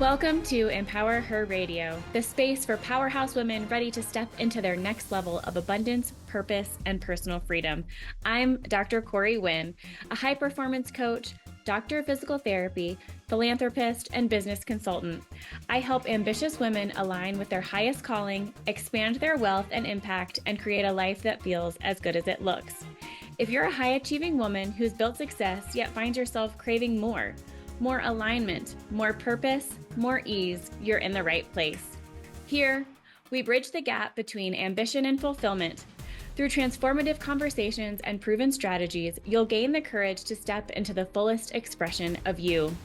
Welcome to Empower Her Radio, the space for powerhouse women ready to step into their next level of abundance, purpose, and personal freedom. I'm Dr. Corey Winn, a high performance coach, doctor of physical therapy, philanthropist, and business consultant. I help ambitious women align with their highest calling, expand their wealth and impact, and create a life that feels as good as it looks. If you're a high achieving woman who's built success yet finds yourself craving more alignment, more purpose, more ease, you're in the right place. Here, we bridge the gap between ambition and fulfillment. Through transformative conversations and proven strategies, you'll gain the courage to step into the fullest expression of you.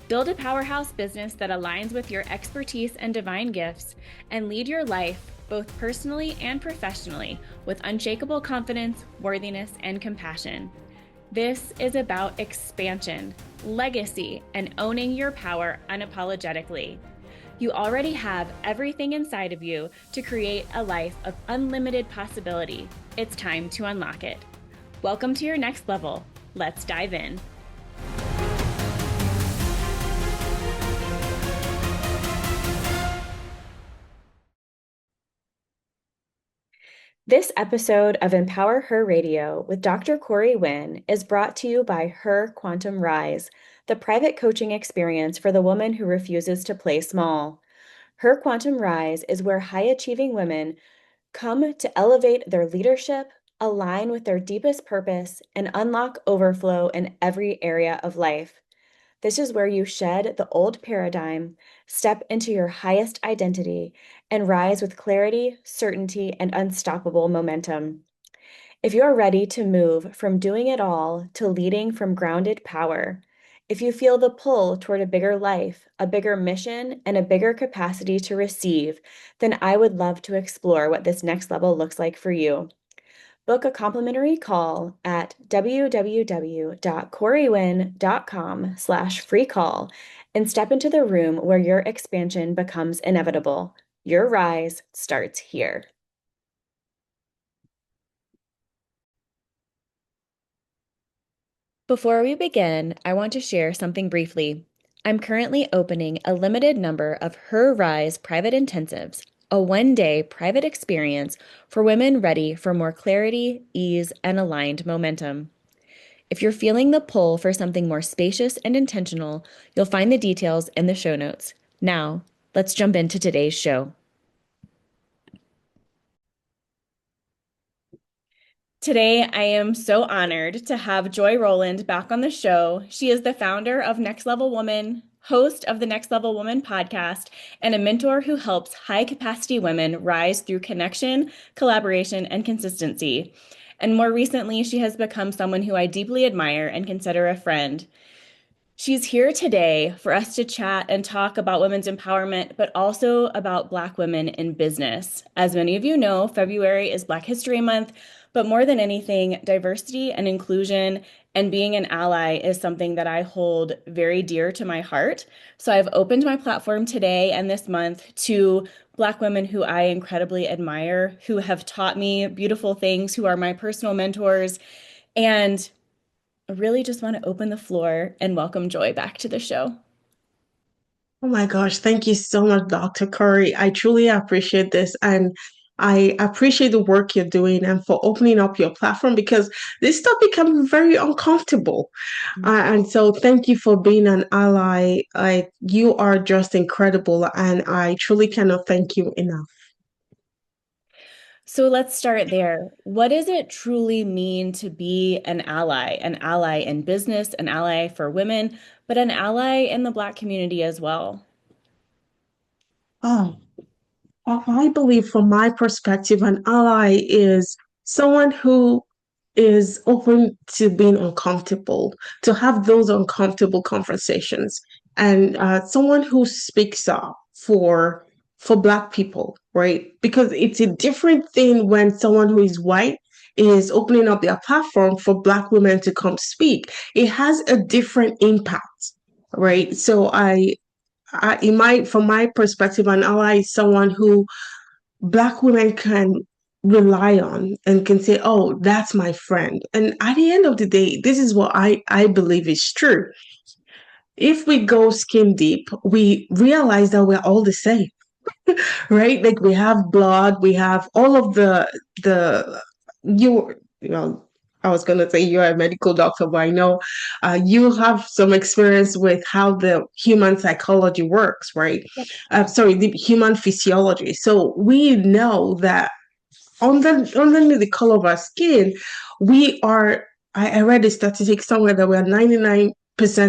Build a powerhouse business that aligns with your expertise and divine gifts, and lead your life, both personally and professionally, with unshakable confidence, worthiness, and compassion. This is about expansion, legacy, and owning your power unapologetically. You already have everything inside of you to create a life of unlimited possibility. It's time to unlock it. Welcome to your next level. Let's dive in. This episode of Empower Her Radio with Dr. Corey Winn is brought to you by Her Quantum Rise, the private coaching experience for the woman who refuses to play small. Her Quantum Rise is where high-achieving women come to elevate their leadership, align with their deepest purpose, and unlock overflow in every area of life. This is where you shed the old paradigm, step into your highest identity, and rise with clarity, certainty, and unstoppable momentum. If you're ready to move from doing it all to leading from grounded power, if you feel the pull toward a bigger life, a bigger mission, and a bigger capacity to receive, then I would love to explore what this next level looks like for you. Book a complimentary call at www.coreywin.com/free call and step into the room where your expansion becomes inevitable. Your rise starts here. Before we begin, I want to share something briefly. I'm currently opening a limited number of Her Rise private intensives, a one-day private experience for women ready for more clarity, ease, and aligned momentum. If you're feeling the pull for something more spacious and intentional, you'll find the details in the show notes. Now, let's jump into today's show. Today, I am so honored to have Joy Rowland back on the show. She is the founder of Next Level Woman, host of the Next Level Woman podcast, and a mentor who helps high-capacity women rise through connection, collaboration, and consistency. And more recently, she has become someone who I deeply admire and consider a friend. She's here today for us to chat and talk about women's empowerment, but also about Black women in business. As many of you know, February is Black History Month, but more than anything, diversity and inclusion and being an ally is something that I hold very dear to my heart. So I've opened my platform today and this month to Black women who I incredibly admire, who have taught me beautiful things, who are my personal mentors, and I really just want to open the floor and welcome Joy back to the show. Oh my gosh, thank you so much, Dr. Curry. I truly appreciate this. And I appreciate the work you're doing and for opening up your platform because this topic can be very uncomfortable. And so thank you for being an ally. You are just incredible. And I truly cannot thank you enough. So let's start there. What does it truly mean to be an ally? An ally in business, an ally for women, but an ally in the Black community as well? Oh, I believe from my perspective, an ally is someone who is open to being uncomfortable, to have those uncomfortable conversations, and someone who speaks up for Black people, right? Because it's a different thing when someone who is white is opening up their platform for Black women to come speak. It has a different impact, right? So from my perspective, an ally is someone who Black women can rely on and can say, oh, that's my friend. And at the end of the day, this is what I believe is true. if we go skin deep, we realize that we're all the same, right? Like we have blood, we have all of the you know, I was gonna say you're a medical doctor, but I know you have some experience with how the human psychology works, right? Yep. Sorry, the human physiology. So we know that underneath the color of our skin, we are, I read a statistic somewhere that we're 99%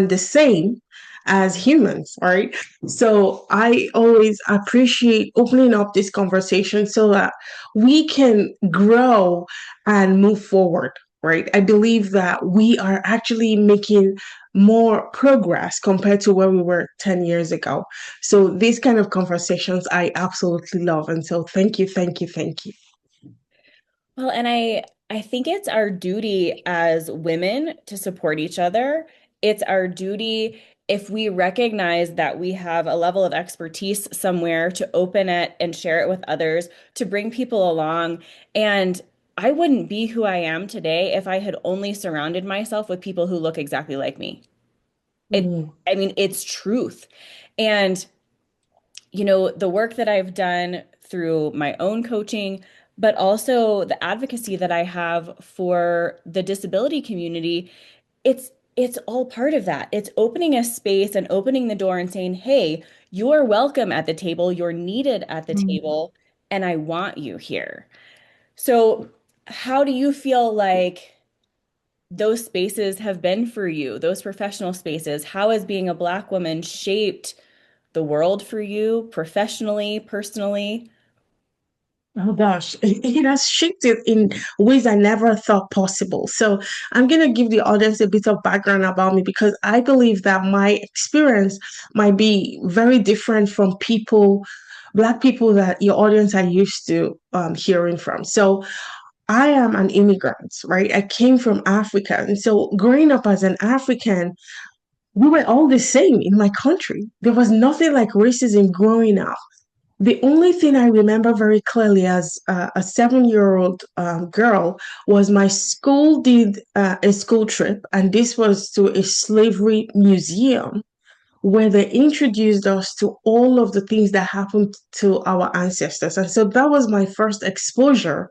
the same as humans, right? So I always appreciate opening up this conversation so that we can grow and move forward, right? I believe that we are actually making more progress compared to where we were 10 years ago. So these kind of conversations I absolutely love. And so thank you, thank you, thank you. Well, and I think it's our duty as women to support each other. It's our duty if we recognize that we have a level of expertise somewhere to open it and share it with others, to bring people along. And I wouldn't be who I am today if I had only surrounded myself with people who look exactly like me. Mm. I mean, it's truth. And the work that I've done through my own coaching, but also the advocacy that I have for the disability community, it's all part of that. It's opening a space and opening the door and saying, "Hey, you're welcome at the table, you're needed at the Mm. table, and I want you here." So, how do you feel like those spaces have been for you, those professional spaces? How has being a Black woman shaped the world for you professionally, personally? Oh gosh, it has shifted in ways I never thought possible. So I'm going to give the audience a bit of background about me because I believe that my experience might be very different from Black people that your audience are used to hearing from. So I am an immigrant, right? I came from Africa. And so growing up as an African, we were all the same in my country. There was nothing like racism growing up. The only thing I remember very clearly as a 7-year-old girl was my school did a school trip, and this was to a slavery museum where they introduced us to all of the things that happened to our ancestors. And so that was my first exposure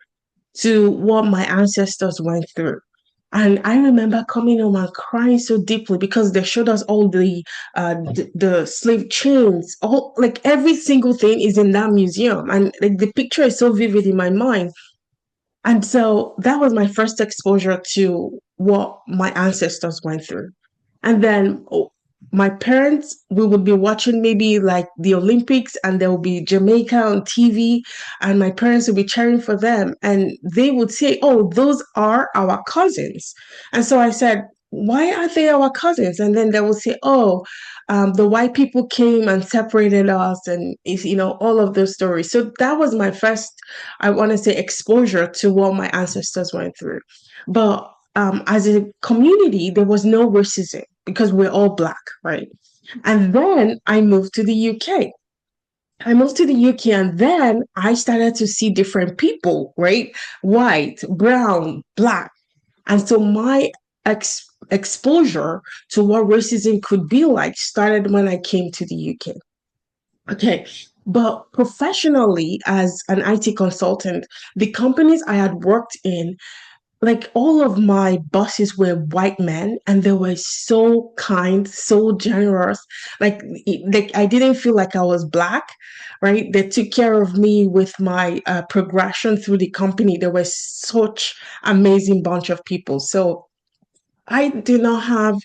to what my ancestors went through. And I remember coming home and crying so deeply because they showed us all the slave chains, all like every single thing is in that museum, and like the picture is so vivid in my mind. And so that was my first exposure to what my ancestors went through. And then my parents, we would be watching maybe like the Olympics and there will be Jamaica on TV, and my parents would be cheering for them. And they would say, "Oh, those are our cousins." And so I said, "Why are they our cousins?" And then they would say, "Oh, the white people came and separated us," and all of those stories. So that was my first, I want to say, exposure to what my ancestors went through. But as a community, there was no racism because we're all Black, right? And then I moved to the UK. I moved to the UK and then I started to see different people, right? White, brown, Black. And so my exposure to what racism could be like started when I came to the UK. Okay. But professionally, as an IT consultant, the companies I had worked in, like all of my bosses were white men and they were so kind, so generous. Like I didn't feel like I was Black, right? They took care of me with my progression through the company. There was such amazing bunch of people. So I did not have,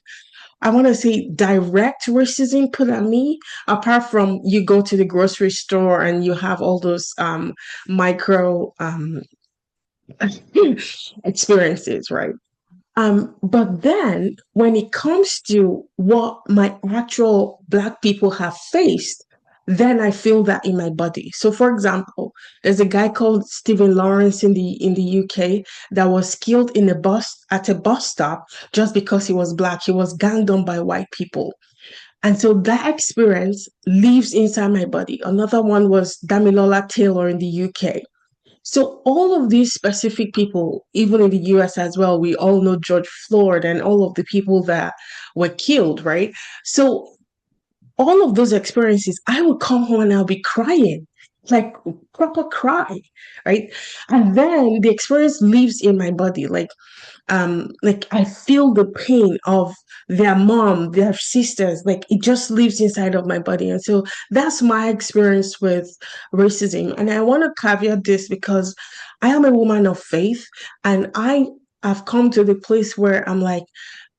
I want to say, direct racism put on me, apart from you go to the grocery store and you have all those micro experiences, right? But then when it comes to what my actual Black people have faced, then I feel that in my body. So for example, there's a guy called Stephen Lawrence in the UK that was killed in a bus at a bus stop just because he was Black. He was ganged on by white people. And so that experience lives inside my body. Another one was Damilola Taylor in the UK. So all of these specific people, even in the US as well, we all know George Floyd and all of the people that were killed, right? So all of those experiences, I would come home and I'll be crying, like proper cry, right? And then the experience lives in my body, like I feel the pain of their mom, their sisters, like it just lives inside of my body. And so that's my experience with racism. And I want to caveat this because I am a woman of faith, and I have come to the place where I'm like,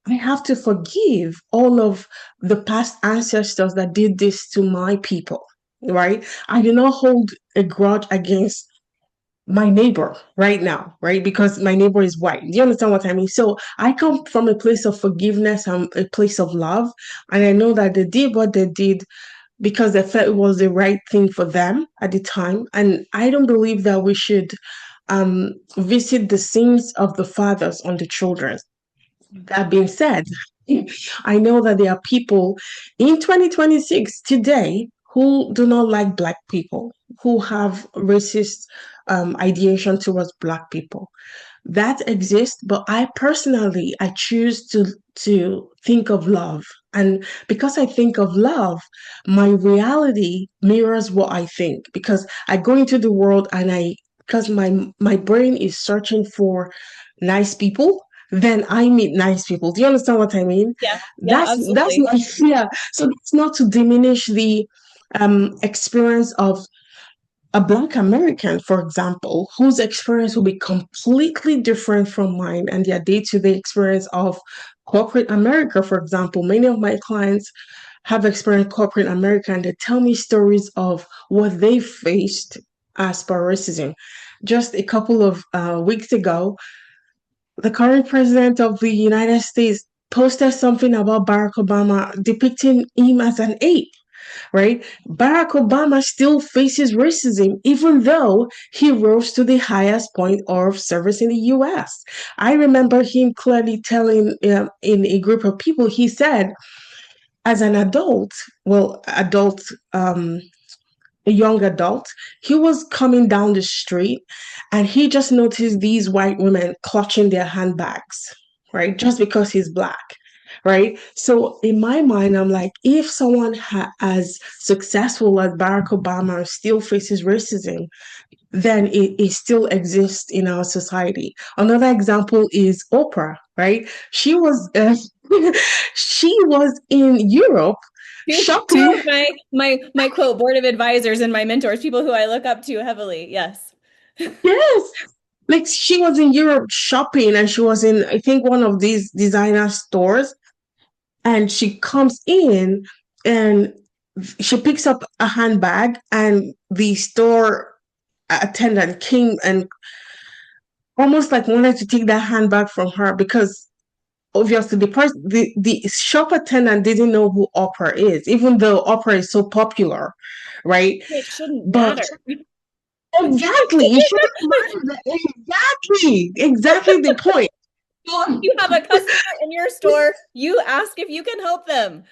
I have to forgive all of the past ancestors that did this to my people, right? I do not hold a grudge against my neighbor right now, right? Because my neighbor is white. Do you understand what I mean? So I come from a place of forgiveness and a place of love. And I know that they did what they did because they felt it was the right thing for them at the time. And I don't believe that we should visit the sins of the fathers on the children. That being said, I know that there are people in 2026 today who do not like Black people, who have racist ideation towards Black people. That exists, but I personally I choose to think of love. And because I think of love, my reality mirrors what I think. Because I go into the world and I because my brain is searching for nice people, then I meet nice people. Do you understand what I mean? Yeah, yeah, That's absolutely. not yeah. So that's not to diminish the experience of a Black American, for example, whose experience will be completely different from mine and their day-to-day experience of corporate America, for example. Many of my clients have experienced corporate America and they tell me stories of what they faced as per racism. Just a couple of weeks ago, the current president of the United States posted something about Barack Obama depicting him as an ape, right? Barack Obama still faces racism, even though he rose to the highest point of service in the US. I remember him clearly telling in a group of people, he said, as an adult, well, a young adult, he was coming down the street and he just noticed these white women clutching their handbags, right? Just because he's Black, right? So in my mind, I'm like, if someone as successful as Barack Obama still faces racism, then it still exists in our society. Another example is Oprah, right? She was in Europe Two shopping. of my quote board of advisors and my mentors, people who I look up to heavily. Yes. Yes. Like she was in Europe shopping and she was in, I think, one of these designer stores. And she comes in and she picks up a handbag, and the store attendant came and almost like wanted to take that handbag from her because obviously the shop attendant didn't know who Oprah is, even though Oprah is so popular, right? It shouldn't But matter. exactly, it shouldn't matter. Exactly the point. You have a customer in your store, you ask if you can help them.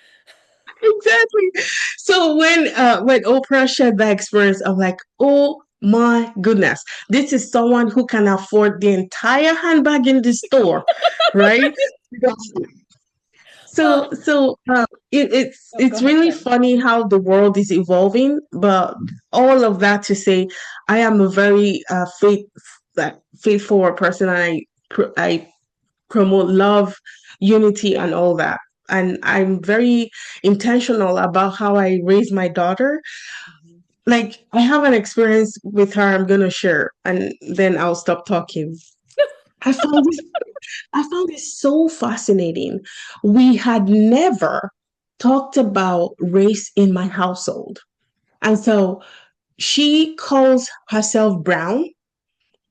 Exactly. So when Oprah shared that experience, I'm like, oh my goodness, this is someone who can afford the entire handbag in the store, right? Well, oh, go It's ahead. really Sorry. funny how the world is evolving, but all of that to say, I am a very faithful person, and I promote love, unity, and all that. And I'm very intentional about how I raise my daughter. Mhm. Like, I have an experience with her I'm going to share, and then I'll stop talking. I found this, I found this so fascinating. We had never talked about race in my household. And so she calls herself brown,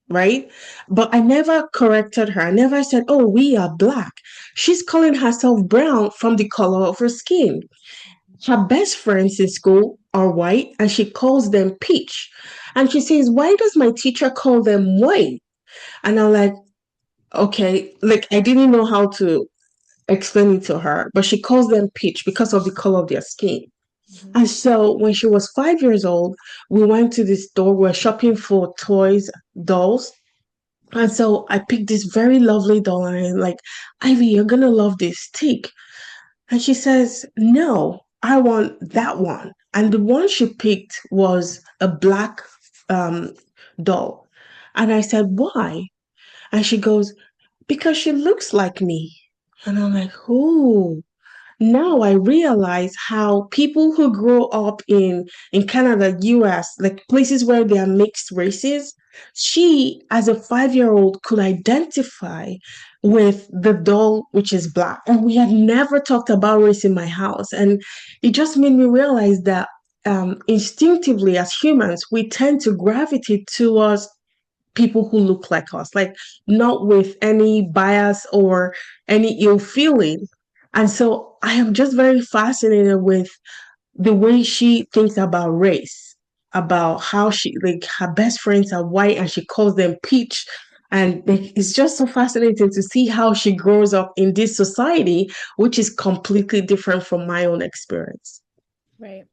right? But I never corrected her. I never said, oh, we are Black. She's calling herself brown from the color of her skin. Her best friends in school are white and she calls them peach. And she says, why does my teacher call them white? And I'm like, okay, like I didn't know how to explain it to her, but she calls them peach because of the color of their skin. Mhm. And so when she was 5 years old, we went to the store, we were shopping for toys, dolls. And so I picked this very lovely doll and I'm like, Ivy, you're gonna love this. Take. And she says, no, I want that one. And the one she picked was a black um, doll. And I said, why? And she goes, because she looks like me. And I'm like, oh. Now I realize how people who grow up in Canada, US, like places where there are mixed races, she as a 5 year old could identify with the doll which is black. And we had never talked about race in my house. And it just made me realize that instinctively as humans, we tend to gravitate towards people who look like us, like not with any bias or any ill feeling. And so I am just very fascinated with the way she thinks about race, about how she, like, her best friends are white and she calls them peach. And like, it's just so fascinating to see how she grows up in this society, which is completely different from my own experience. Right.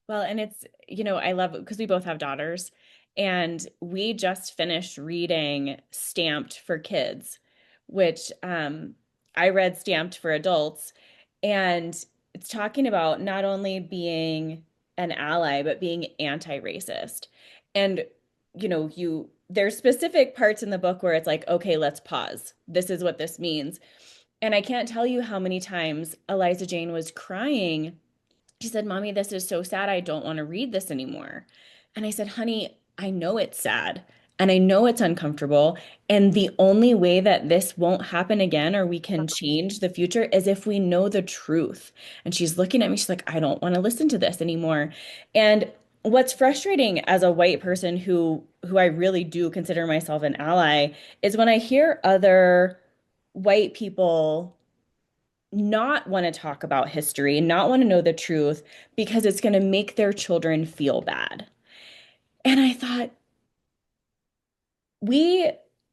Well, and it's, I love because we both have daughters, and we just finished reading Stamped for Kids, which I read Stamped for Adults, and it's talking about not only being an ally, but being anti-racist. And, there's specific parts in the book where it's like, okay, let's pause. This is what this means. And I can't tell you how many times Eliza Jane was crying. She said, Mommy, this is so sad. I don't want to read this anymore. And I said, Honey, I know it's sad and I know it's uncomfortable. And the only way that this won't happen again or we can change the future is if we know the truth. And she's looking at me, she's like, I don't want to listen to this anymore. And what's frustrating as a white person who I really do consider myself an ally is when I hear other white people not want to talk about history, not want to know the truth because it's going to make their children feel bad. And I thought, we,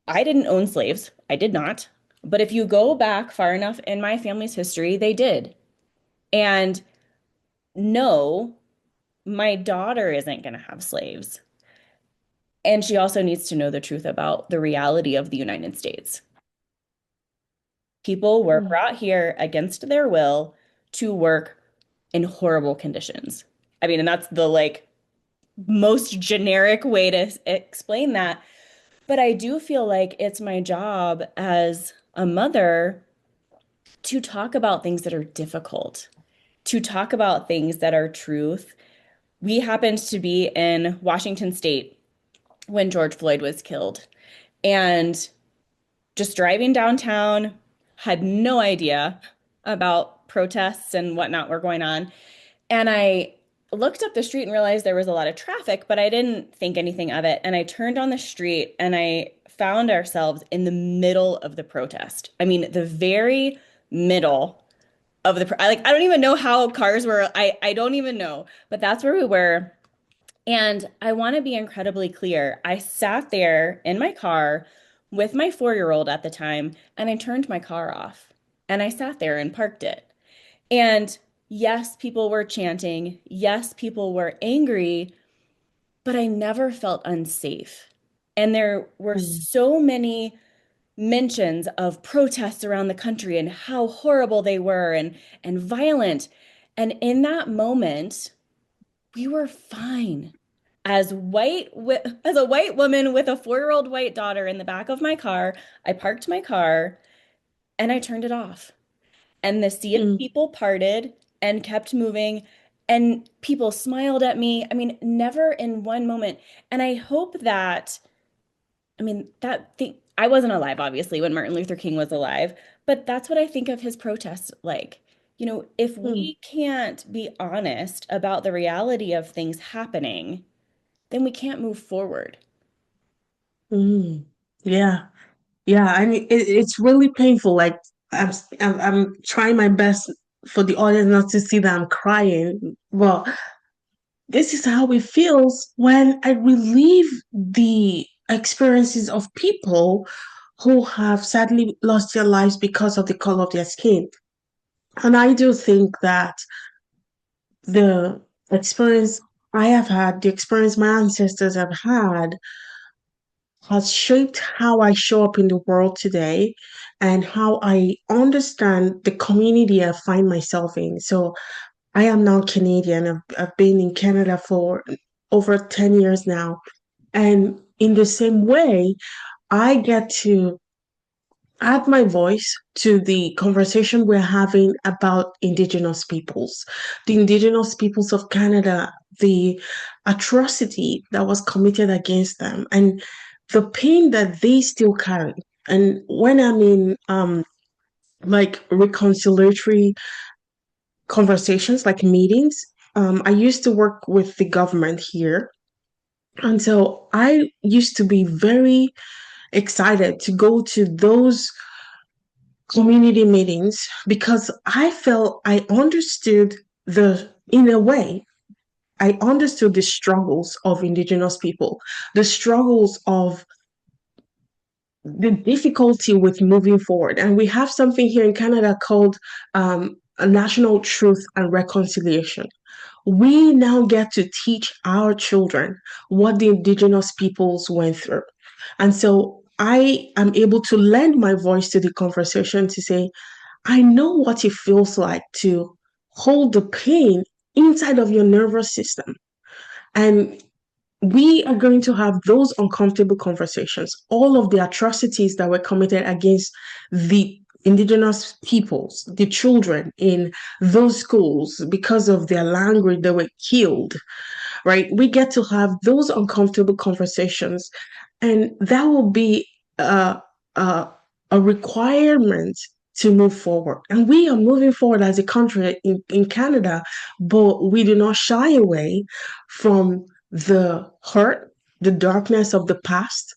I didn't own slaves. I did not. But if you go back far enough in my family's history, they did. And no, my daughter isn't going to have slaves. And she also needs to know the truth about the reality of the United States. People were Mm, brought here against their will to work in horrible conditions. I mean, and that's the like most generic way to explain that. But I do feel like it's my job as a mother to talk about things that are difficult, to talk about things that are truth. We happened to be in Washington State when George Floyd was killed. And just driving downtown, had no idea about protests and whatnot were going on. And I looked up the street and realized there was a lot of traffic, but I didn't think anything of it. And I turned on the street and I found ourselves in the middle of the protest. I mean, the very middle of I don't even know how cars were. I don't even know, but that's where we were. And I want to be incredibly clear. I sat there in my car with my 4-year-old at the time, and I turned my car off and I sat there and parked it. And yes, people were chanting. Yes, people were angry, but I never felt unsafe. And there were mm, so many mentions of protests around the country and how horrible they were and violent. And in that moment, we were fine. As a white woman with a 4-year-old white daughter in the back of my car, I parked my car and I turned it off. And the sea of mm, people parted and kept moving, and people smiled at me. I mean, never in one moment. And I hope that, I mean, that thing, I wasn't alive, obviously, when Martin Luther King was alive, but that's what I think of his protests like. If mm, we can't be honest about the reality of things happening, then we can't move forward. mm. Yeah. Yeah, I mean it's really painful. Like I'm trying my best for the audience not to see that I'm crying. Well, this is how it feels when I relive the experiences of people who have sadly lost their lives because of the color of their skin. And I do think that the experience I have had, the experience my ancestors have had, has shaped how I show up in the world today and how I understand the community I find myself in. So I am now Canadian. I've been in Canada for over 10 years now. And in the same way, I get to add my voice to the conversation we're having about Indigenous peoples, the Indigenous peoples of Canada, the atrocity that was committed against them, and the pain that they still carry. And when I'm in like reconciliatory conversations, like meetings, I used to work with the government here. And so I used to be very excited to go to those community meetings because I felt I understood in a way, I understood the struggles of Indigenous people, the struggles of the difficulty with moving forward. And we have something here in Canada called a National Truth and Reconciliation. We now get to teach our children what the Indigenous peoples went through. And so I am able to lend my voice to the conversation to say, I know what it feels like to hold the pain inside of your nervous system. And we are going to have those uncomfortable conversations. All of the atrocities that were committed against the Indigenous peoples, the children in those schools, because of their language, they were killed, right? We get to have those uncomfortable conversations, and that will be a, a requirement to move forward. And we are moving forward as a country in Canada, but we do not shy away from the hurt, the darkness of the past,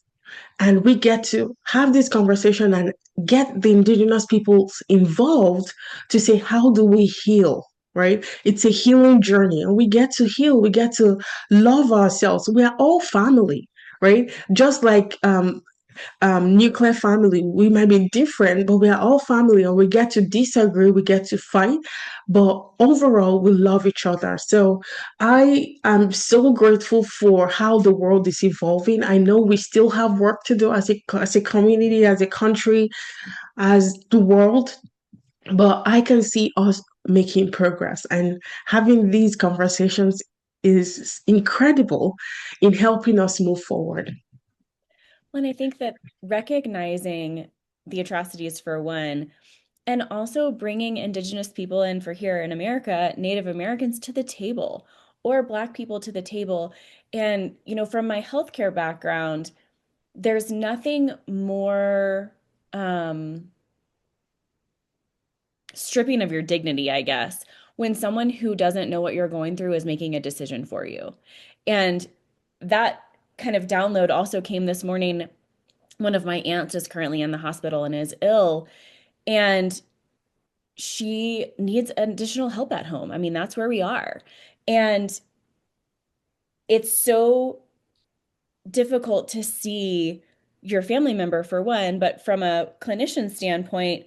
and we get to have this conversation and get the Indigenous peoples involved to say, how do we heal? Right? It's a healing journey, and we get to heal. We get to love ourselves. We are all family, right? Just like nuclear family, we might be different, but we are all family, and we get to disagree, we get to fight, but overall, we love each other. So I am so grateful for how the world is evolving. I know we still have work to do as a community, as a country, as the world, but I can see us making progress, and having these conversations is incredible in helping us move forward. Well, and I think that recognizing the atrocities for one, and also bringing Indigenous people in for here in America, Native Americans to the table or Black people to the table. And, from my healthcare background, there's nothing more stripping of your dignity, I guess, when someone who doesn't know what you're going through is making a decision for you. And that kind of download also came this morning. One of my aunts is currently in the hospital and is ill, and she needs additional help at home. I mean, that's where we are. And it's so difficult to see your family member for one, but from a clinician standpoint,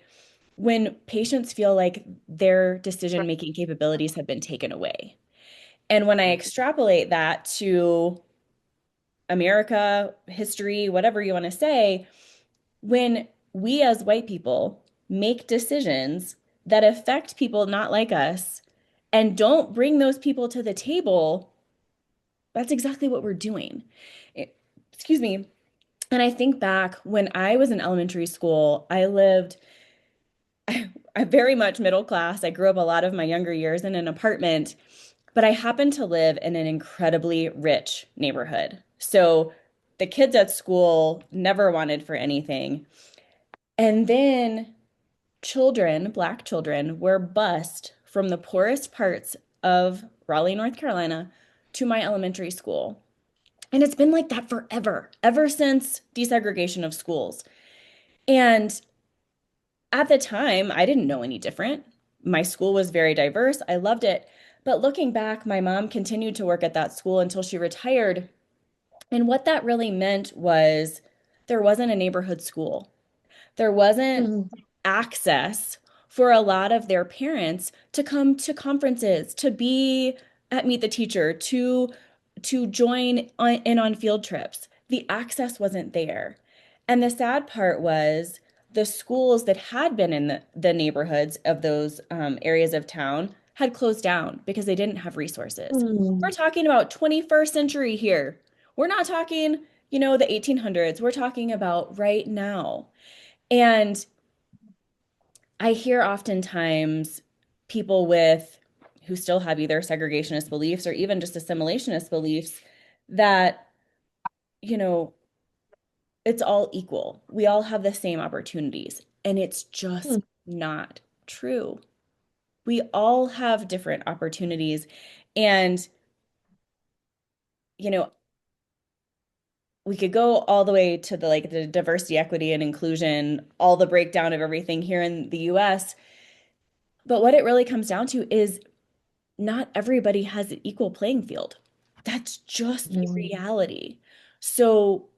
when patients feel like their decision-making capabilities have been taken away. And when I extrapolate that to America, history, whatever you want to say, when we as white people make decisions that affect people not like us and don't bring those people to the table, that's exactly what we're doing. Excuse me. And I think back when I was in elementary school, I'm very much middle class. I grew up a lot of my younger years in an apartment, but I happened to live in an incredibly rich neighborhood. So the kids at school never wanted for anything. And then children, Black children, were bused from the poorest parts of Raleigh, North Carolina, to my elementary school. And it's been like that forever, ever since desegregation of schools. And at the time, I didn't know any different. My school was very diverse. I loved it. But looking back, my mom continued to work at that school until she retired. And what that really meant was there wasn't a neighborhood school. There wasn't Mhm. access for a lot of their parents to come to conferences, to be at Meet the Teacher, to join in on field trips. the access wasn't there. And the sad part was the schools that had been in the neighborhoods of those areas of town had closed down because they didn't have resources. We're Mm, talking about 21st century here. We're not talking, the 1800s. We're talking about right now. And I hear oftentimes people who still have either segregationist beliefs or even just assimilationist beliefs that, you know, it's all equal. We all have the same opportunities. And it's just mm, not true. We all have different opportunities. And, you know, we could go all the way to the diversity, equity, and inclusion, all the breakdown of everything here in the US. But what it really comes down to is not everybody has an equal playing field. That's just the mm, reality. So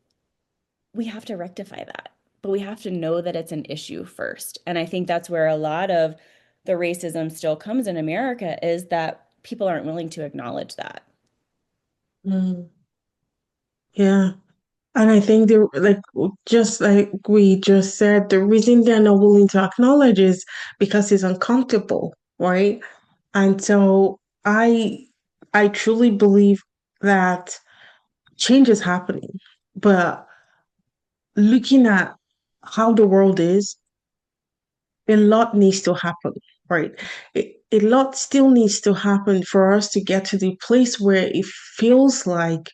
we have to rectify that, but we have to know that it's an issue first. And I think that's where a lot of the racism still comes in America is that people aren't willing to acknowledge that. mm. Yeah. And I think they're like, just like we just said, the reason they're not willing to acknowledge is because it's uncomfortable, right? And so I truly believe that change is happening, but looking at how the world is, a lot needs to happen, right? A lot still needs to happen for us to get to the place where it feels like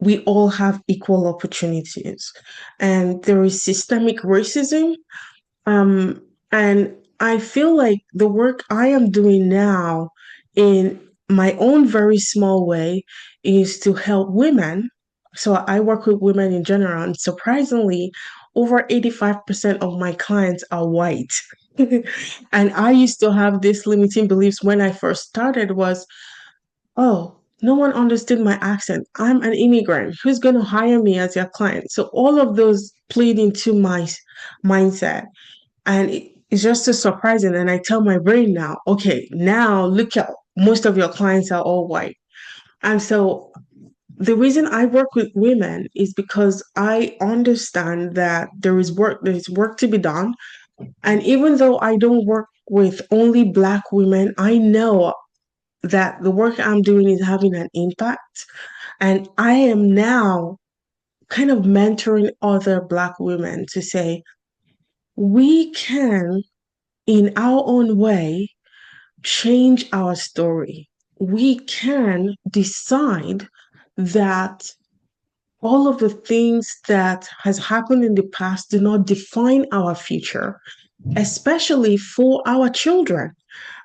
we all have equal opportunities. And there is systemic racism. And I feel like the work I am doing now in my own very small way is to help women. So I work with women in general, and surprisingly, over 85% of my clients are white. And I used to have this limiting beliefs when I first started was, oh, no one understood my accent. I'm an immigrant. Who's going to hire me as your client? So all of those played into my mindset. And it's just so surprising. And I tell my brain now, okay, now look at most of your clients are all white. And so the reason I work with women is because I understand that there's work to be done. And even though I don't work with only Black women, I know that the work I'm doing is having an impact. And I am now kind of mentoring other Black women to say, we can, in our own way, change our story. We can decide that all of the things that has happened in the past do not define our future, especially for our children,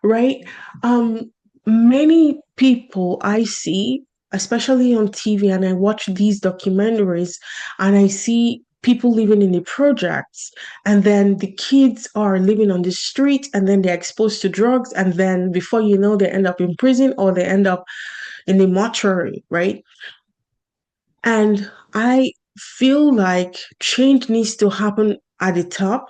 right? Um, Many people I see, especially on TV, and I watch these documentaries, and I see people living in the projects, and then the kids are living on the street, and then they're exposed to drugs, and then before you know, they end up in prison or they end up in the mortuary, right? And I feel like change needs to happen at the top.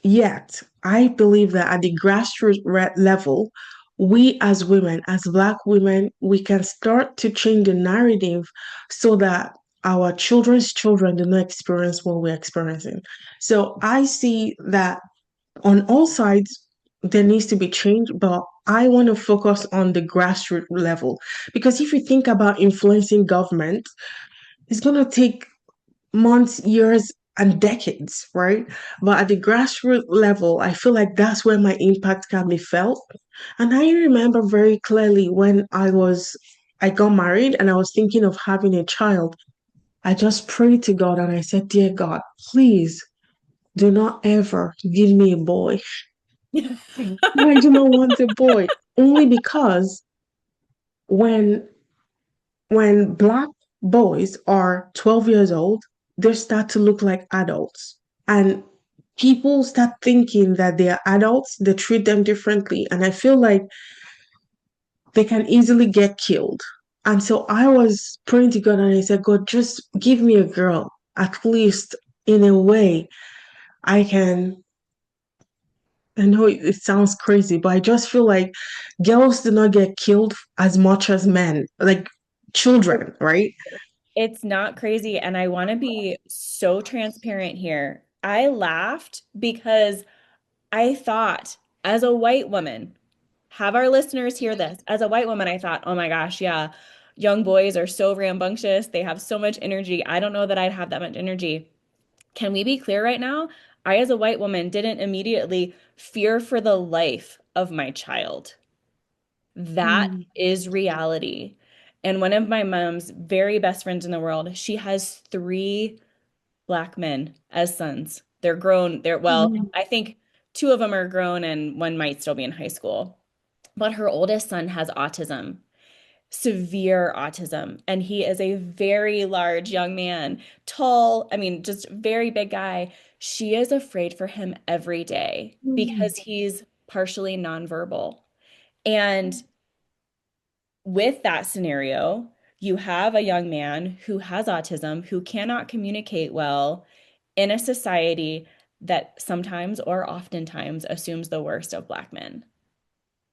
Yet, I believe that at the grassroots level, we as women, as Black women, we can start to change the narrative so that our children's children do not experience what we're experiencing. So I see that on all sides, there needs to be change, but I want to focus on the grassroots level. Because if you think about influencing government, it's going to take months, years, and decades, right? But at the grassroots level, I feel like that's where my impact can be felt. And I remember very clearly when I got married and I was thinking of having a child. I just prayed to God and I said, Dear God, please do not ever give me a boy. I do not want a boy. Only because when Black boys are 12 years old, they start to look like adults. And people start thinking that they are adults, they treat them differently. And I feel like they can easily get killed. And so I was praying to God and I said, God, just give me a girl. At least in a way, I can. I know it sounds crazy, but I just feel like girls do not get killed as much as men, like children, right? It's not crazy. And I want to be so transparent here. I laughed because I thought, as a white woman, have our listeners hear this. As a white woman, I thought, oh my gosh, yeah, young boys are so rambunctious. They have so much energy. I don't know that I'd have that much energy. Can we be clear right now? I, as a white woman, didn't immediately fear for the life of my child. That Mm, is reality. And one of my mom's very best friends in the world, she has three Black men as sons. They're grown. Well, mm, I think two of them are grown and one might still be in high school. But her oldest son has autism, severe autism, and he is a very large young man, tall, I mean, just very big guy. She is afraid for him every day mm, because he's partially nonverbal. And with that scenario, you have a young man who has autism, who cannot communicate well in a society that sometimes or oftentimes assumes the worst of Black men.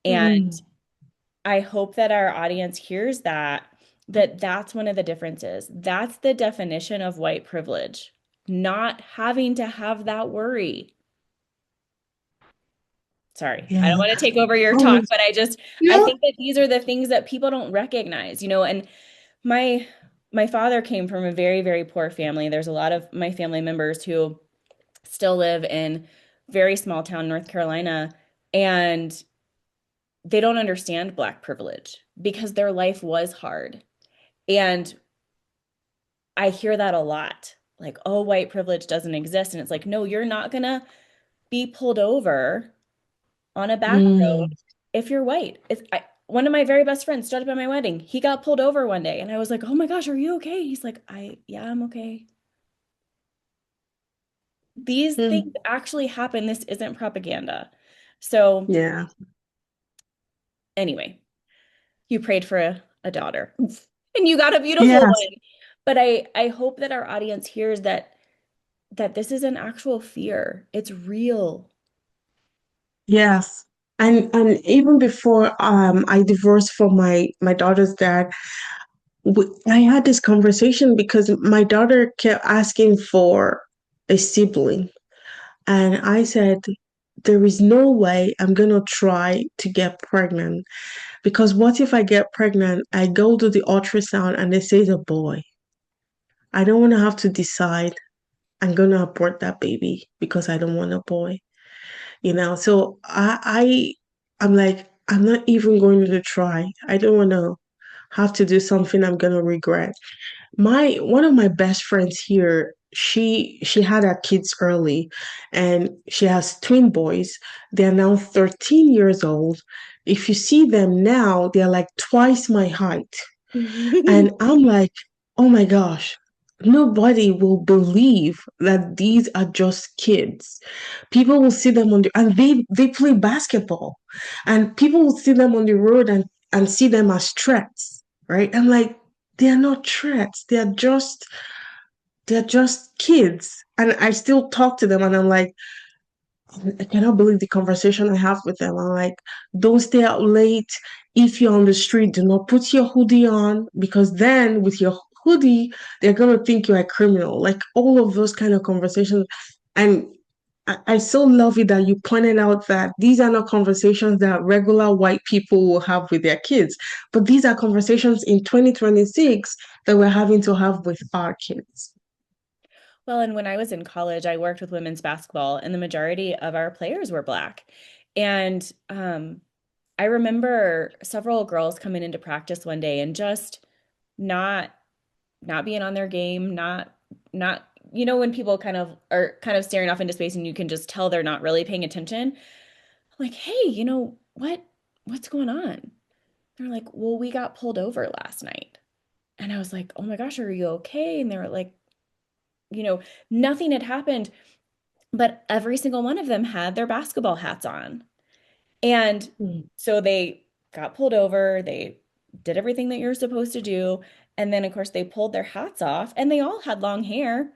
And mm. I hope that our audience hears that, that's one of the differences. That's the definition of white privilege, not having to have that worry. Sorry, I Yeah. don't want to take over your Oh, talk, but I yeah. think that these are the things that people don't recognize, and my my father came from a very, very poor family. There's a lot of my family members who still live in very small town North Carolina, and they don't understand Black privilege because their life was hard. And I hear that a lot. Like, oh, white privilege doesn't exist. And it's like, no, you're not gonna be pulled over on a back road Mm, if you're white. One of my very best friends started by my wedding. He got pulled over one day, and I was like, "Oh my gosh, are you okay?" He's like, Yeah, I'm okay." These mm. things actually happen. This isn't propaganda. So, Yeah. anyway, you prayed for a daughter, and you got a beautiful Yes. one. But I hope that our audience hears that this is an actual fear. It's real. Yes. And even before I divorced from my daughter's dad, I had this conversation because my daughter kept asking for a sibling. And I said, there is no way I'm gonna try to get pregnant because what if I get pregnant, I go to the ultrasound and they say it's a boy. I don't want to have to decide I'm gonna abort that baby because I don't want a boy. So I'm like, I'm not even going to try. I don't want to have to do something I'm gonna regret. My one of my best friends here, she had her kids early and she has twin boys. They're now 13 years old. If you see them now, they're like twice my height. And I'm like, oh my gosh, nobody will believe that these are just kids. People will see them and they play basketball. And people will see them on the road and see them as threats, right? I'm like, they're not threats. They're just kids. And I still talk to them and I'm like, I cannot believe the conversation I have with them. I'm like, don't stay out late. If you're on the street, do not put your hoodie on because then with your hoodie, they're gonna think you're a criminal. Like all of those kind of conversations. And I so love it that you pointed out that these are not conversations that regular white people will have with their kids, but these are conversations in 2026 that we're having to have with our kids. Well, and when I was in college, I worked with women's basketball, and the majority of our players were Black. And I remember several girls coming into practice one day and just not not being on their game, not when people kind of staring off into space and you can just tell they're not really paying attention. I'm like, hey, what's going on? They're like, well, we got pulled over last night. And I was like, oh my gosh, are you okay? And they were like, nothing had happened, but every single one of them had their basketball hats on. And Mm, so they got pulled over, they did everything that you're supposed to do. And then, of course, they pulled their hats off and they all had long hair.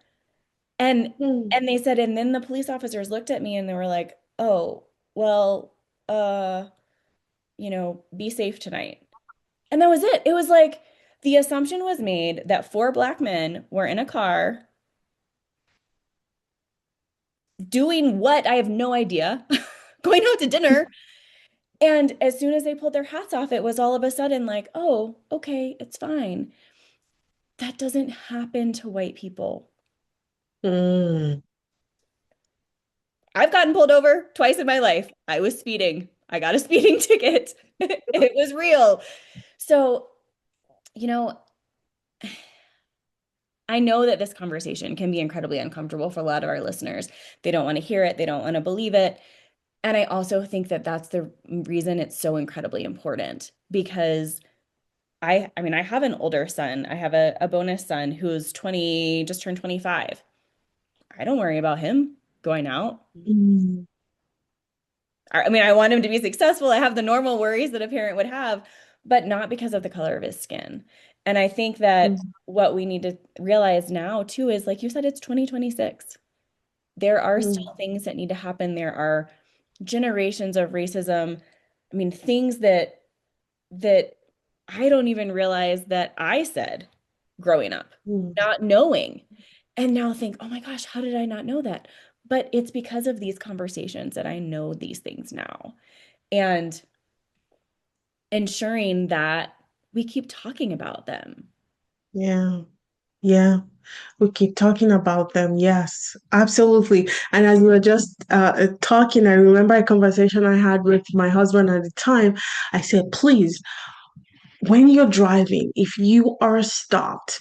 And mm, and they said, and then the police officers looked at me and they were like, oh, well, be safe tonight. And that was it. It was like The assumption was made that four black men were in a car doing what? I have no idea, going out to dinner. And as soon as they pulled their hats off, it was all of a sudden like, oh, okay, it's fine. That doesn't happen to white people. Mm, I've gotten pulled over twice in my life. I was speeding. I got a speeding ticket. It was real. So, you know, I know that this conversation can be incredibly uncomfortable for a lot of our listeners. They don't want to hear it, they don't want to believe it. And I also think that that's the reason it's so incredibly important because I mean, I have an older son. I have a bonus son who's 20, just turned 25. I don't worry about him going out. mm, I mean, I want him to be successful. I have the normal worries that a parent would have, but not because of the color of his skin. And I think that mm, what we need to realize now too is, like you said, it's 2026. There are mm, still things that need to happen. There are generations of racism. I mean, things that I don't even realize that I said growing up, mm. not knowing, and now think, oh my gosh, how did I not know that? But it's because of these conversations that I know these things now. And ensuring that we keep talking about them. Yeah, yeah. We keep talking about them. Yes, absolutely. And as you were just talking, I remember a conversation I had with my husband at the time. I said, please, when you're driving, if you are stopped,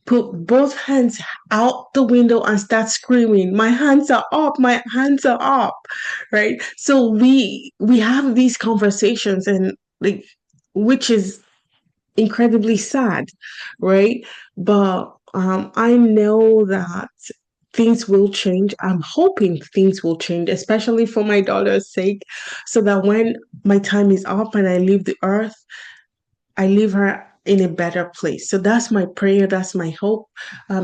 put both hands out the window and start screaming, my hands are up, my hands are up, right? So we have these conversations and like which is incredibly sad, right? But I know that things will change. I'm hoping things will change, especially for my daughter's sake, so that when my time is up and I leave the earth, I leave her in a better place. So that's my prayer, that's my hope,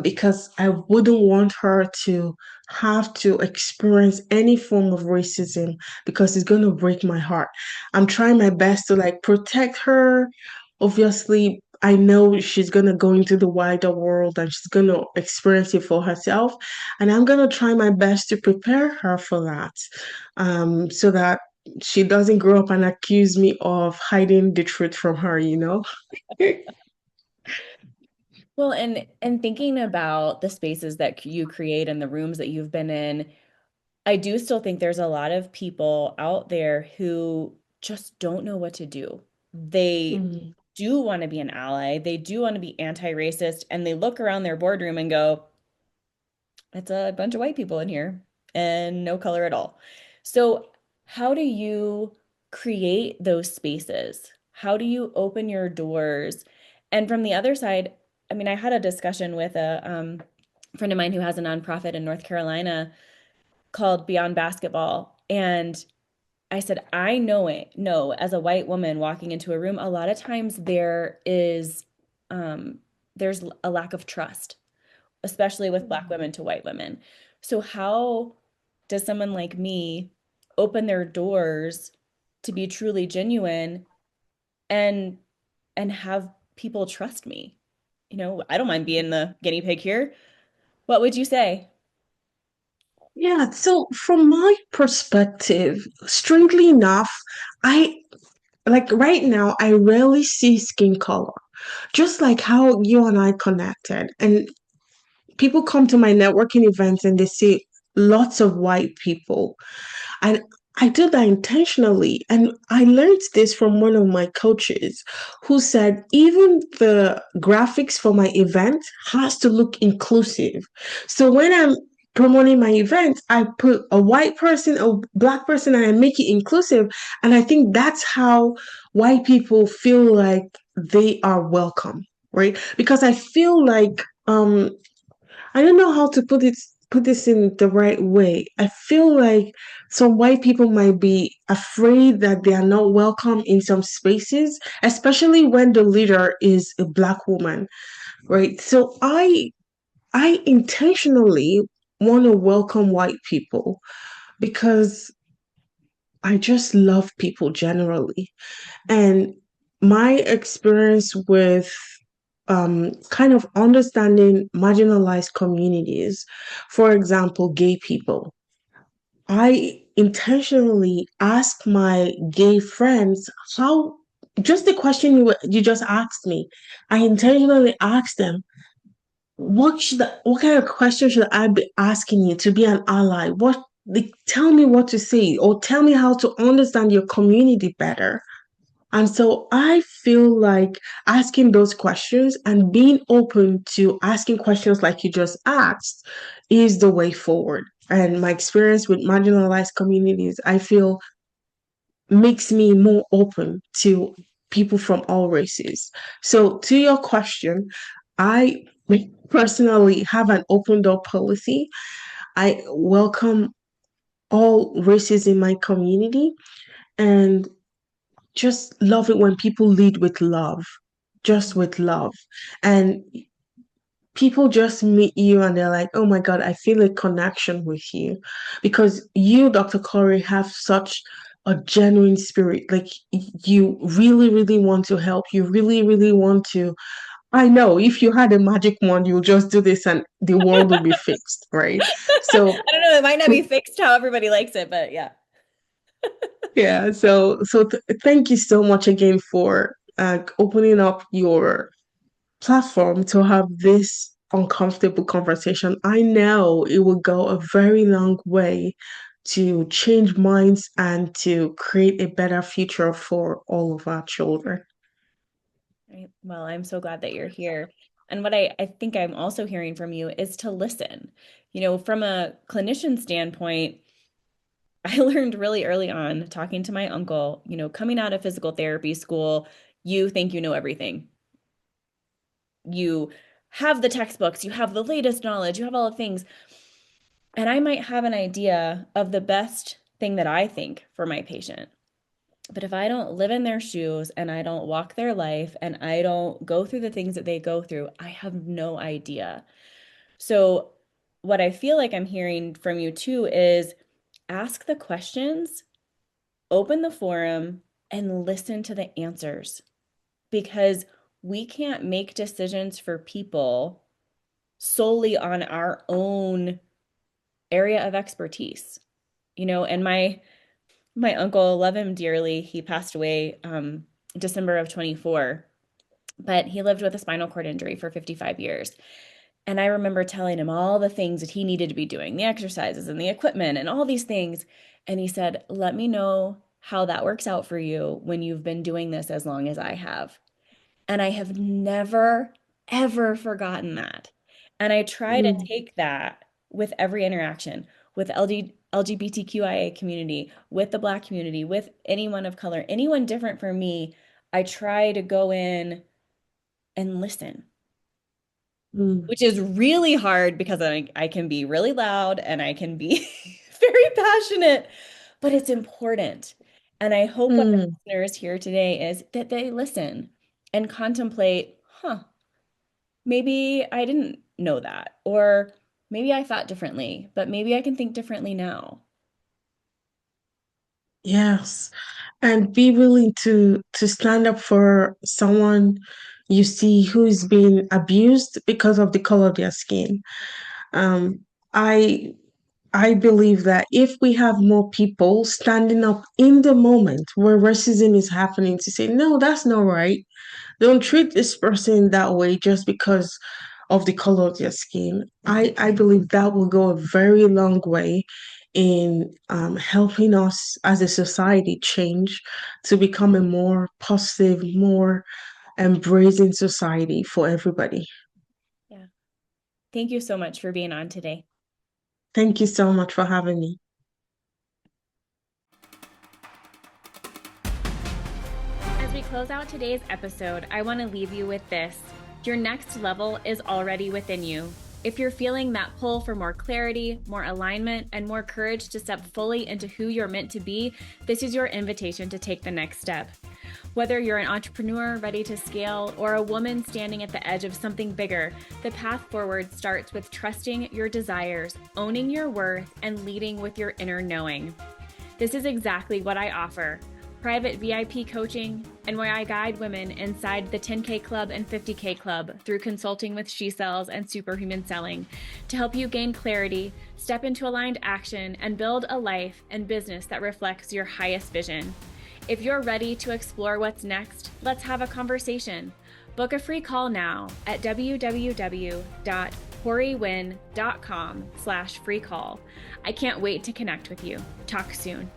because I wouldn't want her to have to experience any form of racism because it's going to break my heart. I'm trying my best to like protect her. Obviously, I know she's going to go into the wider world and she's going to experience it for herself. And I'm going to try my best to prepare her for that, so that she doesn't grow up and accuse me of hiding the truth from her, you know? Well, and thinking about the spaces that you create and the rooms that you've been in, I do still think there's a lot of people out there who just don't know what to do. They Mm, do want to be an ally, they do want to be anti-racist, and they look around their boardroom and go, it's a bunch of white people in here and no color at all. So, how do you create those spaces? How do you open your doors? And from the other side, I mean, I had a discussion with a friend of mine who has a nonprofit in North Carolina called Beyond Basketball. And I said, I know as a white woman walking into a room, a lot of times um, there's a lack of trust, especially with Black women to white women. So how does someone like me open their doors to be truly genuine and have people trust me? You know, I don't mind being the guinea pig here. What would you say? yeah, so from my perspective, strangely enough, I like right now, I rarely see skin color, just like how you and I connected. And people come to my networking events and they see lots of white people. And I did that intentionally. And I learned this from one of my coaches who said, even the graphics for my event has to look inclusive. So when I'm promoting my event, I put a white person, a black person, and I make it inclusive. And I think that's how white people feel like they are welcome, right? Because I feel like I don't know how to put this in the right way. I feel like some white people might be afraid that they are not welcome in some spaces, especially when the leader is a black woman, right? So I intentionally want to welcome white people because I just love people generally. And my experience with kind of understanding marginalized communities. For example, gay people. I intentionally ask my gay friends how, just the question you just asked me, I intentionally asked them, what kind of question should I be asking you to be an ally? Tell me what to say, or tell me how to understand your community better. And so I feel like asking those questions and being open to asking questions like you just asked is the way forward. And my experience with marginalized communities, I feel, makes me more open to people from all races. So, to your question, I personally have an open door policy. I welcome all races in my community, and just love it when people lead with love, just with love. And people just meet you and they're like, oh my God, I feel a connection with you. Because you, Dr. Corey, have such a genuine spirit. Like, you really, really want to help. You really, really want to. I know if you had a magic wand, you'll just do this and the world will be fixed, right? So, I don't know, it might not be fixed how everybody likes it, but yeah. yeah, thank you so much again for opening up your platform to have this uncomfortable conversation. I know it will go a very long way to change minds and to create a better future for all of our children. Right. Well, I'm so glad that you're here. And what I think I'm also hearing from you is to listen. From a clinician standpoint, I learned really early on talking to my uncle, coming out of physical therapy school, you think you know everything. You have the textbooks, you have the latest knowledge, you have all the things. And I might have an idea of the best thing that I think for my patient. But if I don't live in their shoes and I don't walk their life and I don't go through the things that they go through, I have no idea. So, what I feel like I'm hearing from you too is ask the questions, open the forum, and listen to the answers because we can't make decisions for people solely on our own area of expertise. And my uncle, love him dearly. He passed away December of 24, but he lived with a spinal cord injury for 55 years. And I remember telling him all the things that he needed to be doing, the exercises and the equipment and all these things. And he said, let me know how that works out for you when you've been doing this as long as I have. And I have never, ever forgotten that. And I try to Mm, take that with every interaction with LGBTQIA community, with the Black community, with anyone of color, anyone different from me. I try to go in and listen, mm, which is really hard because I can be really loud and I can be very passionate, but it's important. And I hope what the mm. listeners hear today is that they listen and contemplate, maybe I didn't know that, or maybe I thought differently, but maybe I can think differently now. Yes. And be willing to stand up for someone you see who is being abused because of the color of their skin. Um, I I believe that if we have more people standing up in the moment where racism is happening to say, no, that's not right. Don't treat this person that way just because of the color of their skin. I believe that will go a very long way in helping us as a society change to become a more positive, more embracing society for everybody. Yeah. Thank you so much for being on today. Thank you so much for having me. As we close out today's episode, I want to leave you with this. Your next level is already within you. If you're feeling that pull for more clarity, more alignment, and more courage to step fully into who you're meant to be, this is your invitation to take the next step. Whether you're an entrepreneur ready to scale or a woman standing at the edge of something bigger, the path forward starts with trusting your desires, owning your worth, and leading with your inner knowing. This is exactly what I offer. private VIP coaching, and where I guide women inside the 10K Club and 50K Club through consulting with She Sells and Superhuman Selling to help you gain clarity, step into aligned action, and build a life and business that reflects your highest vision. If you're ready to explore what's next, let's have a conversation. Book a free call now at www.corywinn.com/free call. I can't wait to connect with you. Talk soon.